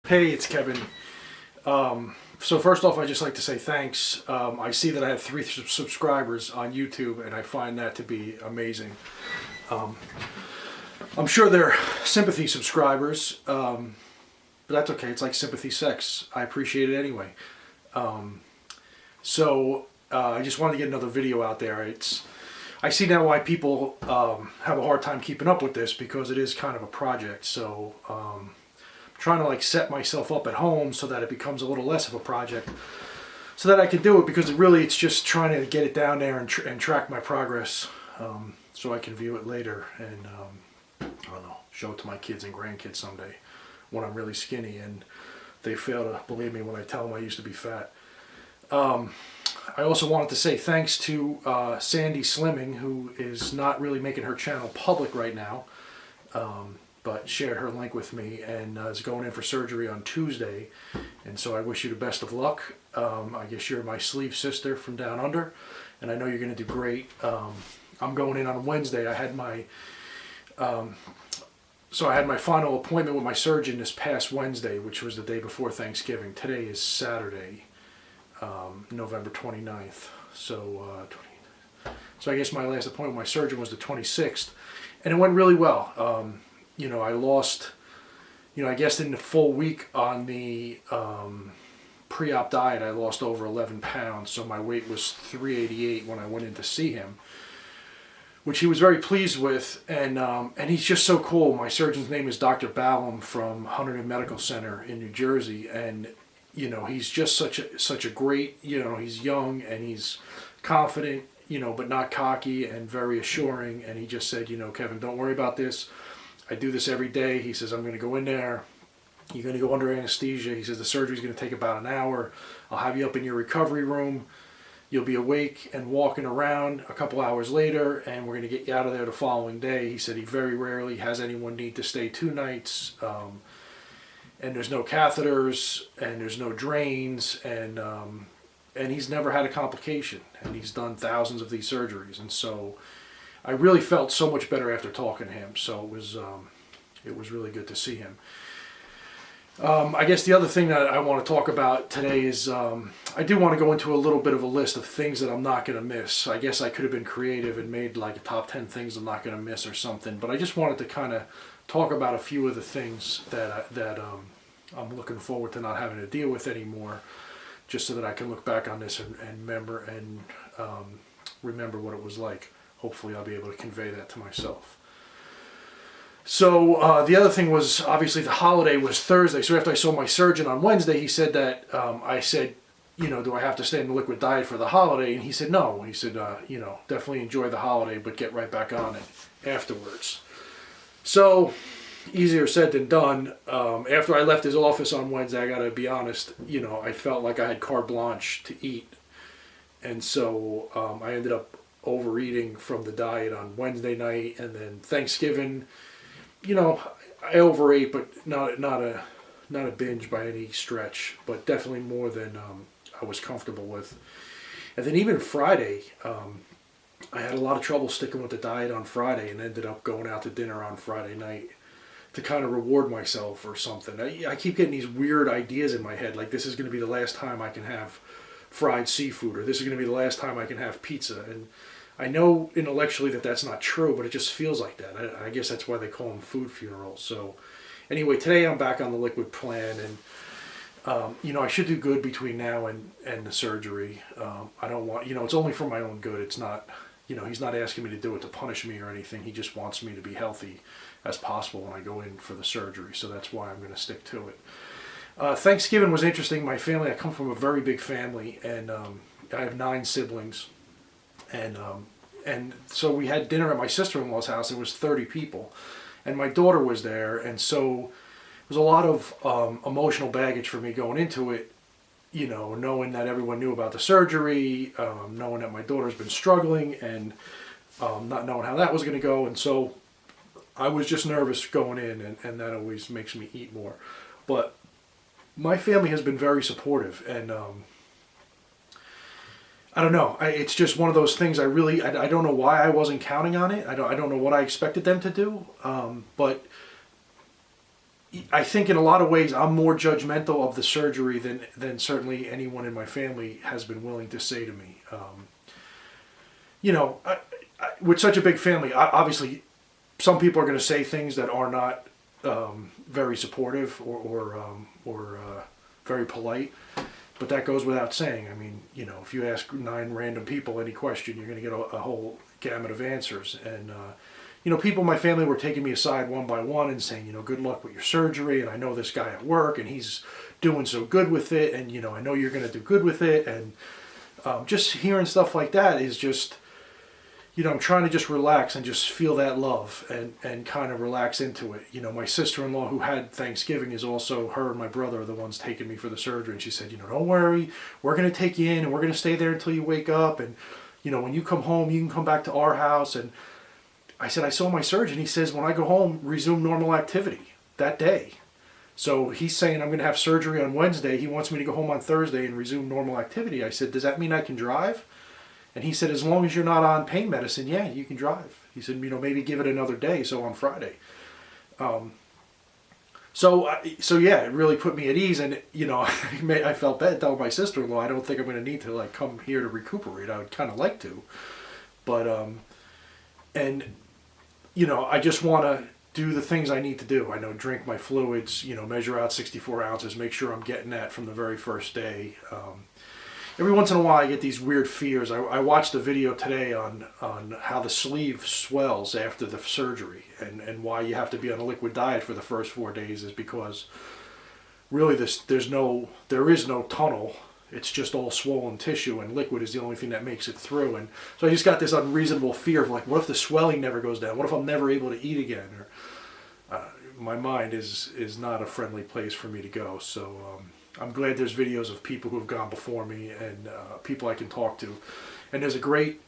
Hey, it's Kevin. So first off, I'd just like to say thanks. I see that I have 3 subscribers on YouTube, and I find that to be amazing. I'm sure they're sympathy subscribers, but that's okay. It's like sympathy sex. I appreciate it anyway. I just wanted to get another video out there. I see now why people have a hard time keeping up with this, because it is kind of a project. So I'm trying to set myself up at home so that it becomes a little less of a project, so that I can do it, because it's just trying to get it down there and track my progress, so I can view it later and I don't know, show it to my kids and grandkids someday when I'm really skinny and they fail to believe me when I tell them I used to be fat. I also wanted to say thanks to Sandy Slimming, who is not really making her channel public right now, but shared her link with me and is going in for surgery on Tuesday. And so I wish you the best of luck. I guess you're my sleeve sister from down under, and I know you're going to do great. I'm going in on Wednesday. I had my final appointment with my surgeon this past Wednesday, which was the day before Thanksgiving. Today is Saturday, November 29th. So I guess my last appointment with my surgeon was the 26th, and it went really well. I lost, I guess in the full week on the pre-op diet, I lost over 11 pounds. So my weight was 388 when I went in to see him, which he was very pleased with. And he's just so cool. My surgeon's name is Dr. Ballum from Hunterdon Medical Center in New Jersey. And, he's just such a great, he's young and he's confident, but not cocky, and very assuring. And he just said, Kevin, don't worry about this. I do this every day. He says, I'm going to go in there. You're going to go under anesthesia. He says, the surgery's going to take about an hour. I'll have you up in your recovery room. You'll be awake and walking around a couple hours later, and we're going to get you out of there the following day. He said he very rarely has anyone need to stay 2 nights. And there's no catheters, and there's no drains, and he's never had a complication. And he's done thousands of these surgeries. And so I really felt so much better after talking to him. So it was really good to see him. I guess the other thing that I want to talk about today is I do want to go into a little bit of a list of things that I'm not going to miss. I guess I could have been creative and made like a top 10 things I'm not going to miss or something, but I just wanted to kind of talk about a few of the things that I'm looking forward to not having to deal with anymore, just so that I can look back on this and remember what it was like. Hopefully I'll be able to convey that to myself. So the other thing was, obviously the holiday was Thursday. So after I saw my surgeon on Wednesday, he said that, I said, do I have to stay in the liquid diet for the holiday? And he said, no. He said, definitely enjoy the holiday, but get right back on it afterwards. So easier said than done. After I left his office on Wednesday, I got to be honest, I felt like I had carte blanche to eat. And so I ended up overeating from the diet on Wednesday night, and then Thanksgiving, I overate, but not a binge by any stretch, but definitely more than I was comfortable with. And then even Friday, I had a lot of trouble sticking with the diet on Friday, and ended up going out to dinner on Friday night to kind of reward myself or something. I keep getting these weird ideas in my head, like this is going to be the last time I can have fried seafood, or this is going to be the last time I can have pizza. And I know intellectually that that's not true, but it just feels like that. I guess that's why they call them food funerals. So anyway, today I'm back on the liquid plan, and I should do good between now and the surgery. I don't want, it's only for my own good. It's not, he's not asking me to do it to punish me or anything. He just wants me to be healthy as possible when I go in for the surgery. So that's why I'm going to stick to it. Thanksgiving was interesting. My family, I come from a very big family, and I have 9 siblings. And so we had dinner at my sister-in-law's house. It was 30 people, and my daughter was there, and so it was a lot of emotional baggage for me going into it, knowing that everyone knew about the surgery, knowing that my daughter's been struggling, and not knowing how that was going to go. And so I was just nervous going in, and that always makes me eat more. But my family has been very supportive, and I don't know. It's just one of those things. I don't know why I wasn't counting on it. I don't know what I expected them to do. But I think in a lot of ways I'm more judgmental of the surgery than certainly anyone in my family has been willing to say to me. You know, with such a big family, obviously some people are going to say things that are not very supportive or very polite, but that goes without saying. I mean, you know, if you ask 9 random people any question, you're going to get a whole gamut of answers. And you know, people in my family were taking me aside one by one and saying, you know, good luck with your surgery, and I know this guy at work and he's doing so good with it, and you know, I know you're going to do good with it. And just hearing stuff like that is just, you know, I'm trying to just relax and just feel that love and kind of relax into it. You know, my sister-in-law, who had Thanksgiving, is also, her and my brother are the ones taking me for the surgery. And she said, you know, don't worry, we're going to take you in and we're going to stay there until you wake up. And, you know, when you come home, you can come back to our house. And I said, I saw my surgeon. He says, when I go home, resume normal activity that day. So he's saying I'm going to have surgery on Wednesday. He wants me to go home on Thursday and resume normal activity. I said, does that mean I can drive? And he said, as long as you're not on pain medicine, yeah, you can drive. He said, you know, maybe give it another day, so on Friday. So yeah, it really put me at ease. And, you know, I felt bad telling my sister-in-law, I don't think I'm going to need to, like, come here to recuperate. I would kind of like to. But, and, you know, I just want to do the things I need to do. I know, drink my fluids, you know, measure out 64 ounces, make sure I'm getting that from the very first day. Every once in a while I get these weird fears. I watched a video today on how the sleeve swells after the surgery, and why you have to be on a liquid diet for the first 4 days is because really there is no tunnel. It's just all swollen tissue, and liquid is the only thing that makes it through. And so I just got this unreasonable fear of, like, what if the swelling never goes down? What if I'm never able to eat again? Or my mind is not a friendly place for me to go. So I'm glad there's videos of people who have gone before me and people I can talk to. And there's a great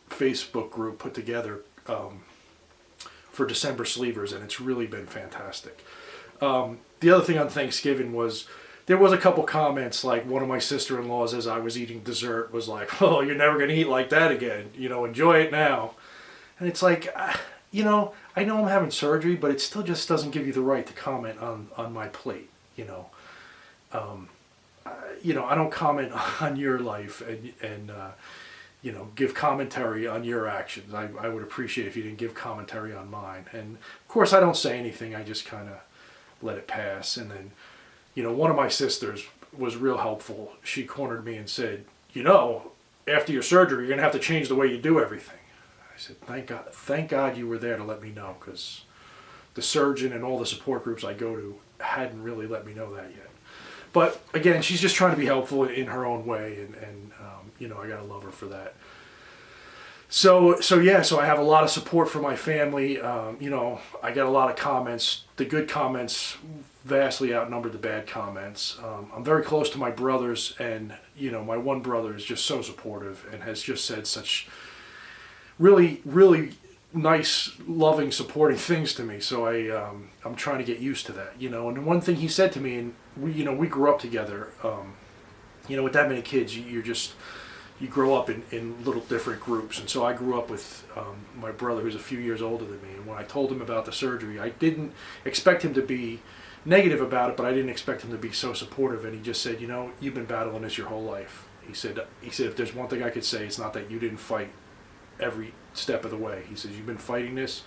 Facebook group put together for December sleevers, and it's really been fantastic. The other thing on Thanksgiving was, there was a couple comments, like one of my sister-in-laws as I was eating dessert was like, oh, you're never going to eat like that again. You know, enjoy it now. And it's like, you know, I know I'm having surgery, but it still just doesn't give you the right to comment on my plate, you know. You know, I don't comment on your life and you know, give commentary on your actions. I would appreciate if you didn't give commentary on mine. And of course I don't say anything, I just kind of let it pass. And then, you know, one of my sisters was real helpful. She cornered me and said, you know, after your surgery you're going to have to change the way you do everything. I said, thank God you were there to let me know, because the surgeon and all the support groups I go to hadn't really let me know that yet. But again, she's just trying to be helpful in her own way, and you know, I gotta love her for that. So I have a lot of support from my family. You know, I get a lot of comments. The good comments vastly outnumber the bad comments. I'm very close to my brothers, and you know, my one brother is just so supportive and has just said such really nice, loving, supporting things to me. So I'm trying to get used to that, you know. And one thing he said to me, and we grew up together. You know, with that many kids, you grow up in little different groups. And so I grew up with my brother, who's a few years older than me. And when I told him about the surgery, I didn't expect him to be negative about it, but I didn't expect him to be so supportive. And he just said, you know, you've been battling this your whole life. He said, if there's one thing I could say, it's not that you didn't fight every step of the way. He says, you've been fighting this.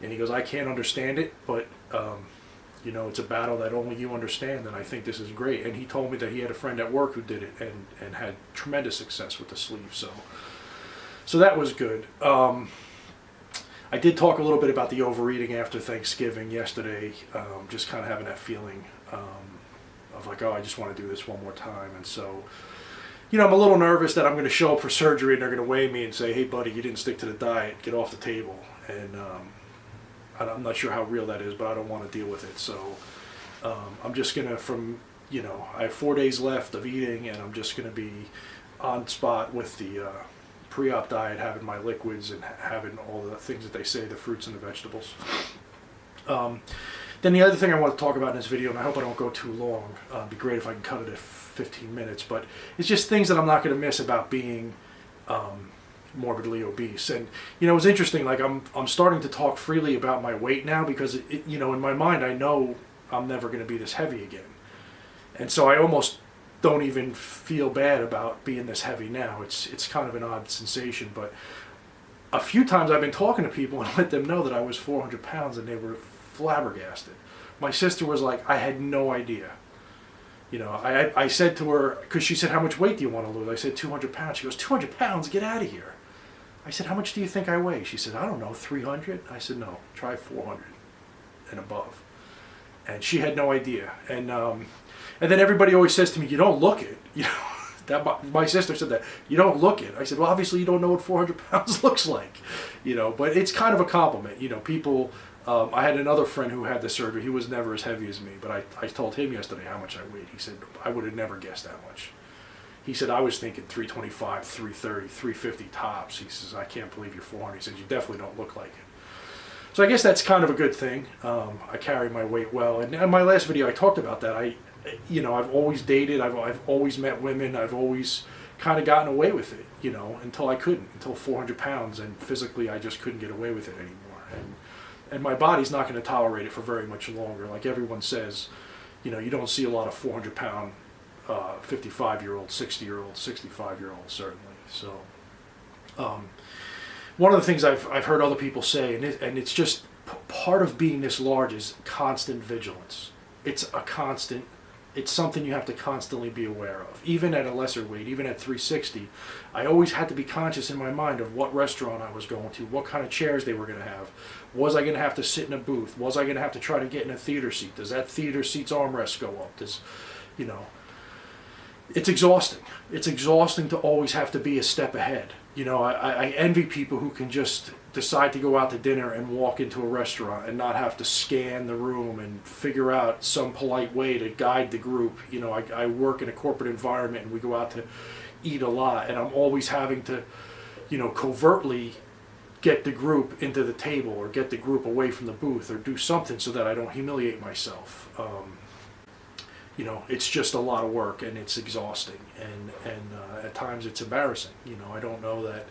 And he goes, I can't understand it, but you know, it's a battle that only you understand, and I think this is great. And he told me that he had a friend at work who did it and had tremendous success with the sleeve. So that was good. I did talk a little bit about the overeating after Thanksgiving yesterday, just kind of having that feeling of like, oh, I just want to do this one more time. And so, you know, I'm a little nervous that I'm going to show up for surgery and they're going to weigh me and say, hey buddy, you didn't stick to the diet, get off the table. And I'm not sure how real that is, but I don't want to deal with it. So I'm just going to, you know, I have 4 days left of eating, and I'm just going to be on spot with the pre-op diet, having my liquids and having all the things that they say, the fruits and the vegetables. Then the other thing I want to talk about in this video, and I hope I don't go too long, it'd be great if I can cut it at 15 minutes, but it's just things that I'm not going to miss about being morbidly obese. And it was interesting. Like I'm starting to talk freely about my weight now because in my mind I know I'm never going to be this heavy again, and so I almost don't even feel bad about being this heavy now. It's kind of an odd sensation, but a few times I've been talking to people and let them know that I was 400 pounds, and they were flabbergasted. My sister was like, I had no idea. I said to her, because she said, how much weight do you want to lose? I said, 200 pounds. She goes, 200 pounds? Get out of here. I said, how much do you think I weigh? She said, I don't know, 300? I said, no, try 400 and above. And she had no idea. And then everybody always says to me, you don't look it. That my sister said that, you don't look it. I said, well, obviously you don't know what 400 pounds looks like. But it's kind of a compliment. People, I had another friend who had the surgery. He was never as heavy as me, but I told him yesterday how much I weighed. He said, I would have never guessed that much. He said, I was thinking 325, 330, 350 tops. He says, I can't believe you're 400. He said, you definitely don't look like it. So I guess that's kind of a good thing. I carry my weight well. And in my last video, I talked about that. I've always dated. I've always met women. I've always kind of gotten away with it, until I couldn't, until 400 pounds. And physically, I just couldn't get away with it anymore. And my body's not going to tolerate it for very much longer. Like everyone says, you don't see a lot of 400-pound 55-year-old, 60-year-old, 65-year-old, certainly. So one of the things I've heard other people say, and it's just part of being this large, is constant vigilance. It's something you have to constantly be aware of. Even at a lesser weight, even at 360, I always had to be conscious in my mind of what restaurant I was going to, what kind of chairs they were going to have. Was I going to have to sit in a booth? Was I going to have to try to get in a theater seat? Does that theater seat's armrest go up? It's exhausting. It's exhausting to always have to be a step ahead. I envy people who can just decide to go out to dinner and walk into a restaurant and not have to scan the room and figure out some polite way to guide the group. I work in a corporate environment and we go out to eat a lot, and I'm always having to, covertly get the group into the table or get the group away from the booth or do something so that I don't humiliate myself. It's just a lot of work, and it's exhausting, and at times it's embarrassing. I don't know that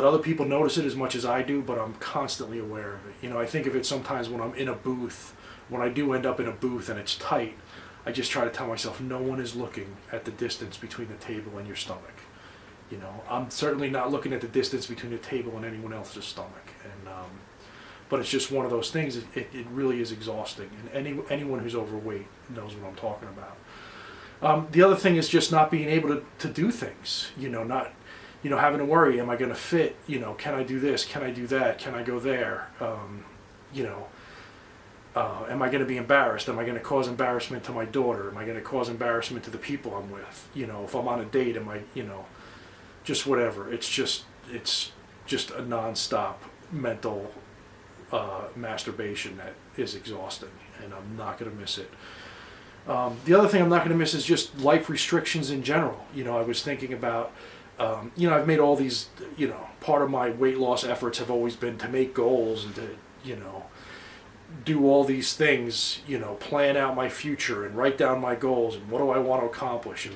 other people notice it as much as I do, but I'm constantly aware of it. I think of it sometimes when I'm in a booth, when I do end up in a booth and it's tight, I just try to tell myself no one is looking at the distance between the table and your stomach. I'm certainly not looking at the distance between the table and anyone else's stomach, but it's just one of those things. It really is exhausting, and anyone who's overweight knows what I'm talking about. The other thing is just not being able to do things. Not having to worry. Am I going to fit? Can I do this? Can I do that? Can I go there? Am I going to be embarrassed? Am I going to cause embarrassment to my daughter? Am I going to cause embarrassment to the people I'm with? If I'm on a date, am I? Just whatever. It's just a nonstop mental masturbation that is exhausting, and I'm not going to miss it. The other thing I'm not going to miss is just life restrictions in general. I was thinking about, I've made all these, part of my weight loss efforts have always been to make goals and to, do all these things, plan out my future and write down my goals and what do I want to accomplish,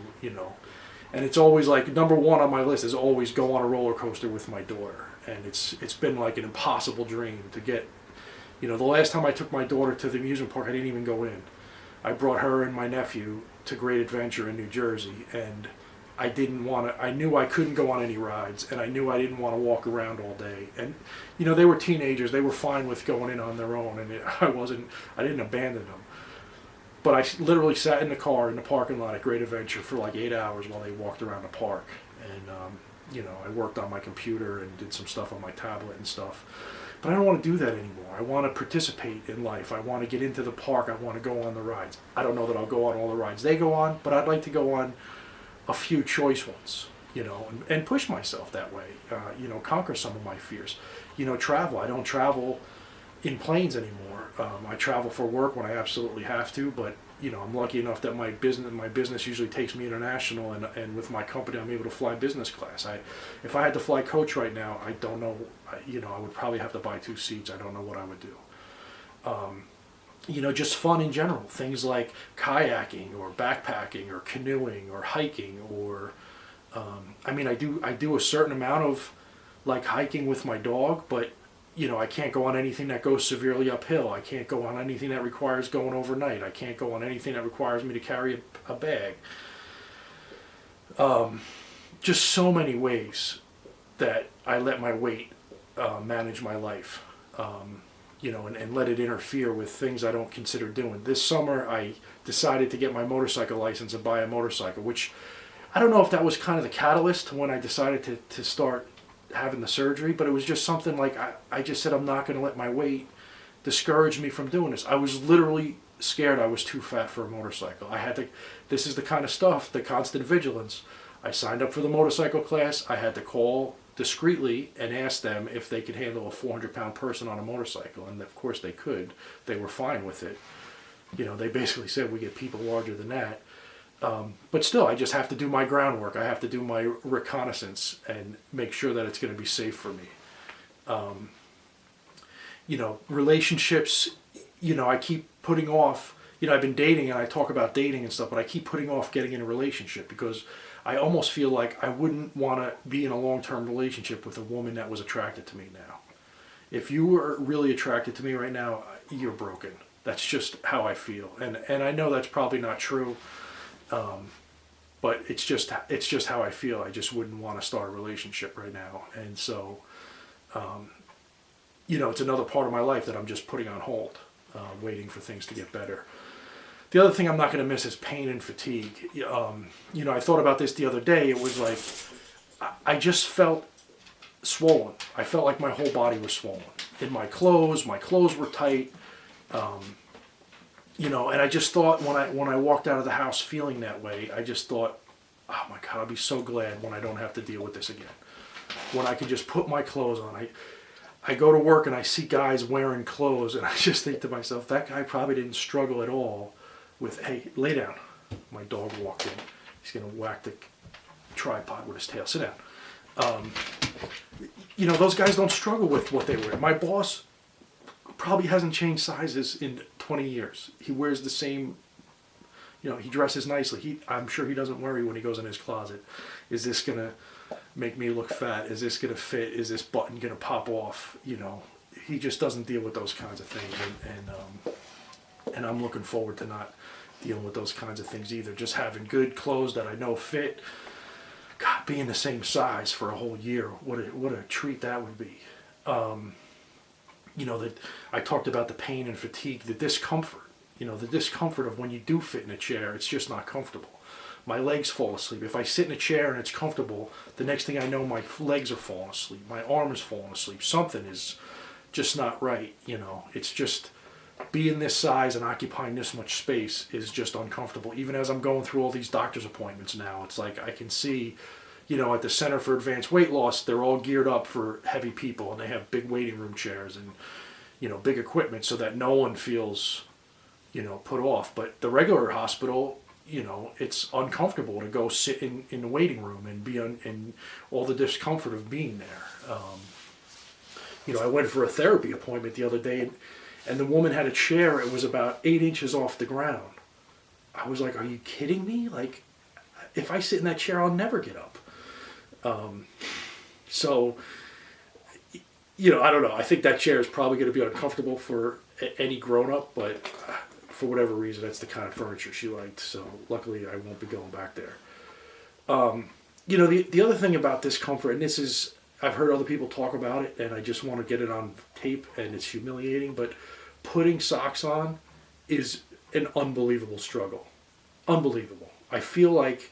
and it's always like number one on my list is always go on a roller coaster with my daughter. And it's been like an impossible dream to get, the last time I took my daughter to the amusement park, I didn't even go in. I brought her and my nephew to Great Adventure in New Jersey, and I knew I couldn't go on any rides, and I knew I didn't want to walk around all day. And, they were teenagers, they were fine with going in on their own, and I didn't abandon them. But I literally sat in the car in the parking lot at Great Adventure for like 8 hours while they walked around the park. And, I worked on my computer and did some stuff on my tablet and stuff. But I don't want to do that anymore. I want to participate in life. I want to get into the park. I want to go on the rides. I don't know that I'll go on all the rides they go on, but I'd like to go on a few choice ones, and push myself that way, conquer some of my fears. Travel. I don't travel in planes anymore. I travel for work when I absolutely have to, but I'm lucky enough that my business usually takes me international, and with my company I'm able to fly business class. If I had to fly coach right now, I don't know, I would probably have to buy 2 seats. I don't know what I would do. Just fun in general, things like kayaking or backpacking or canoeing or hiking or I mean, I do a certain amount of like hiking with my dog, but I can't go on anything that goes severely uphill. I can't go on anything that requires going overnight. I can't go on anything that requires me to carry a bag. Just so many ways that I let my weight manage my life, and let it interfere with things I don't consider doing. This summer, I decided to get my motorcycle license and buy a motorcycle, which I don't know if that was kind of the catalyst when I decided to start having the surgery, but it was just something like I just said I'm not going to let my weight discourage me from doing this. I was literally scared I was too fat for a motorcycle. This is the kind of stuff, the constant vigilance. I signed up for the motorcycle class. I had to call discreetly and ask them if they could handle a 400-pound person on a motorcycle, and of course they could. They were fine with it. They basically said we get people larger than that. But still, I just have to do my groundwork. I have to do my reconnaissance and make sure that it's going to be safe for me. Relationships, I keep putting off, I've been dating and I talk about dating and stuff, but I keep putting off getting in a relationship because I almost feel like I wouldn't want to be in a long-term relationship with a woman that was attracted to me now. If you were really attracted to me right now, you're broken. That's just how I feel. And I know that's probably not true. But it's just how I feel. I just wouldn't want to start a relationship right now. And so, it's another part of my life that I'm just putting on hold, waiting for things to get better. The other thing I'm not going to miss is pain and fatigue. I thought about this the other day. It was like, I just felt swollen. I felt like my whole body was swollen. In my clothes were tight. And I just thought when I walked out of the house feeling that way, I just thought, oh my God, I'll be so glad when I don't have to deal with this again. When I can just put my clothes on. I go to work and I see guys wearing clothes and I just think to myself, that guy probably didn't struggle at all with, hey, lay down. My dog walked in. He's going to whack the tripod with his tail. Sit down. Those guys don't struggle with what they wear. My boss probably hasn't changed sizes in 20 years. He wears the same, he dresses nicely. I'm sure he doesn't worry when he goes in his closet. Is this going to make me look fat? Is this going to fit? Is this button going to pop off? He just doesn't deal with those kinds of things. And I'm looking forward to not dealing with those kinds of things either. Just having good clothes that I know fit. God, being the same size for a whole year, what a treat that would be. That I talked about the pain and fatigue, the discomfort. The discomfort of when you do fit in a chair, it's just not comfortable. My legs fall asleep. If I sit in a chair and it's comfortable, the next thing I know, my legs are falling asleep. My arm is falling asleep. Something is just not right. It's just being this size and occupying this much space is just uncomfortable. Even as I'm going through all these doctor's appointments now, it's like I can see, at the Center for Advanced Weight Loss, they're all geared up for heavy people and they have big waiting room chairs and, big equipment so that no one feels, put off. But the regular hospital, it's uncomfortable to go sit in the waiting room and be in all the discomfort of being there. I went for a therapy appointment the other day and the woman had a chair. It was about 8 inches off the ground. I was like, are you kidding me? Like, if I sit in that chair, I'll never get up. So, I don't know. I think that chair is probably going to be uncomfortable for any grown-up, but for whatever reason, that's the kind of furniture she liked. So luckily, I won't be going back there. The other thing about discomfort, and this is, I've heard other people talk about it, and I just want to get it on tape, and it's humiliating, but putting socks on is an unbelievable struggle. Unbelievable. I feel like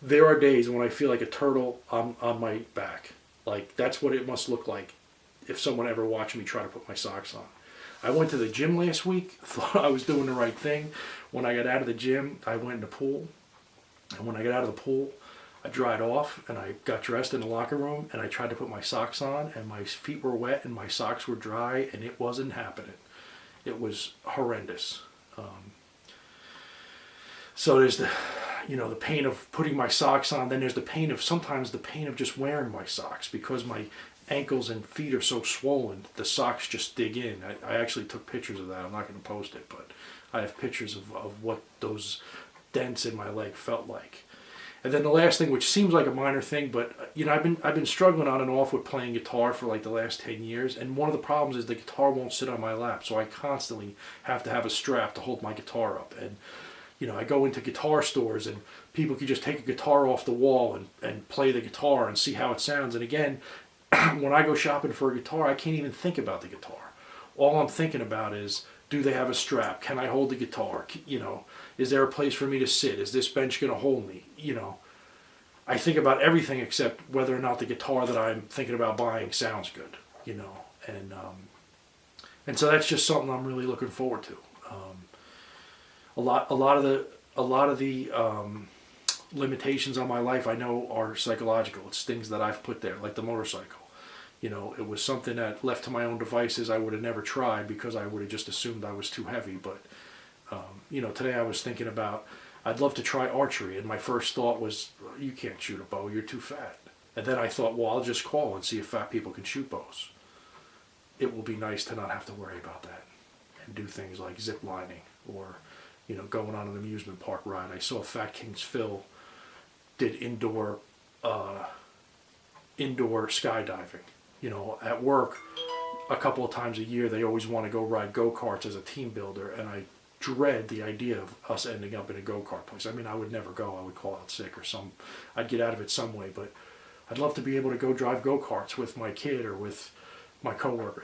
there are days when I feel like a turtle on my back. Like, that's what it must look like if someone ever watched me try to put my socks on. I went to the gym last week, thought I was doing the right thing. When I got out of the gym, I went in the pool. And when I got out of the pool, I dried off and I got dressed in the locker room and I tried to put my socks on and my feet were wet and my socks were dry and it wasn't happening. It was horrendous. So there's the pain of putting my socks on. Then there's sometimes the pain of just wearing my socks because my ankles and feet are so swollen. The socks just dig in. I actually took pictures of that. I'm not going to post it, but I have pictures of what those dents in my leg felt like. And then the last thing, which seems like a minor thing, but you know, I've been struggling on and off with playing guitar for like the last 10 years, and one of the problems is the guitar won't sit on my lap, so I constantly have to have a strap to hold my guitar up. And you know, I go into guitar stores and people can just take a guitar off the wall and play the guitar and see how it sounds. And again, when I go shopping for a guitar, I can't even think about the guitar. All I'm thinking about is, do they have a strap? Can I hold the guitar? You know, is there a place for me to sit? Is this bench going to hold me? You know, I think about everything except whether or not the guitar that I'm thinking about buying sounds good. You know, and so that's just something I'm really looking forward to. A lot of the limitations on my life I know are psychological. It's things that I've put there, like the motorcycle. You know, it was something that left to my own devices I would have never tried because I would have just assumed I was too heavy. But you know, today I was thinking about, I'd love to try archery, and my first thought was, you can't shoot a bow, you're too fat. And then I thought, well, I'll just call and see if fat people can shoot bows. It will be nice to not have to worry about that and do things like zip lining or, you know, going on an amusement park ride. I saw Fat King's Phil did indoor skydiving. You know, at work, a couple of times a year, they always want to go ride go-karts as a team builder, and I dread the idea of us ending up in a go-kart place. I mean, I would never go. I would call out sick or I'd get out of it some way, but I'd love to be able to go drive go-karts with my kid or with my coworkers.